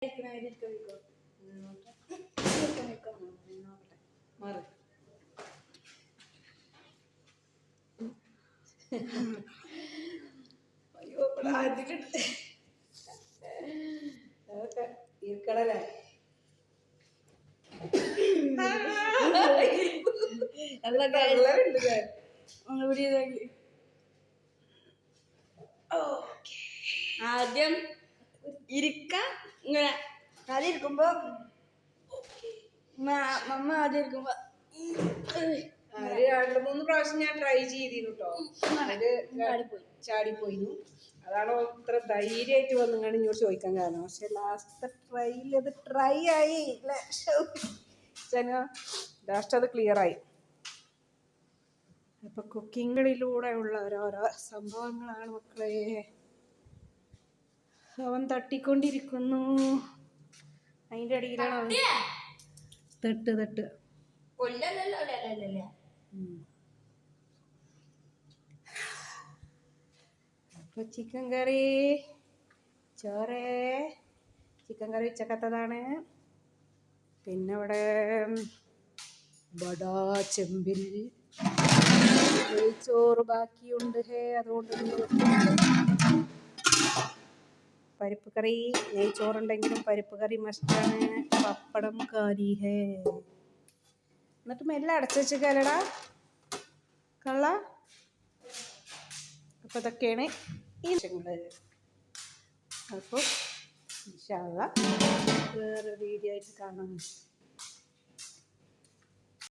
അയ്യോ ഇരിക്കണല്ലേ ആദ്യം ഇരിക്ക ഇങ്ങനെ അതിരിക്കുമ്പോ മമ്മ ആദ്യം ഇരിക്കുമ്പോ 2-3 പ്രാവശ്യം ഞാൻ ട്രൈ ചെയ്തിരുന്നു കേട്ടോ. അത് ചാടിപ്പോയിന്നു. അതാണോ ഇത്ര ധൈര്യമായിട്ട് വന്നിങ്ങനെ ഇങ്ങോട്ട് ചോദിക്കാൻ കാരണം. പക്ഷെ ലാസ്റ്റ് ട്രൈയിൽ അത് ട്രൈ ആയി. ലാസ്റ്റ് അത് ക്ലിയർ ആയി. അപ്പൊ കുക്കിങ്ങിലൂടെ ഉള്ള ഓരോരോ സംഭവങ്ങളാണ് മക്കളെ. അവൻ തട്ടിക്കൊണ്ടിരിക്കുന്നു. അതിൻ്റെ അടിയിലാണ് അവൻ തട്ട് അപ്പൊ ചിക്കൻ കറി ചോറ്. ചിക്കൻ കറി ഉച്ചക്കത്തതാണ്. പിന്നെ ഇവിടെ ബടാ ചെമ്പിൽ ചോറ് ബാക്കിയുണ്ട്. അതുകൊണ്ട് പരിപ്പ് കറി. നെയ്ച്ചോറുണ്ടെങ്കിലും പരിപ്പ് കറി മസ്റ്റാണ്. പപ്പടം കറി ഹേ. എന്നിട്ട് മെല്ലെ അടച്ചു വെച്ചേക്കാലടാ കള്ള. അപ്പം ഇതൊക്കെയാണ് ഈ വിഷയങ്ങൾ. അപ്പോൾ ഇൻഷാ അല്ലാഹ് വേറെ വീഡിയോ ആയിട്ട് കാണാം.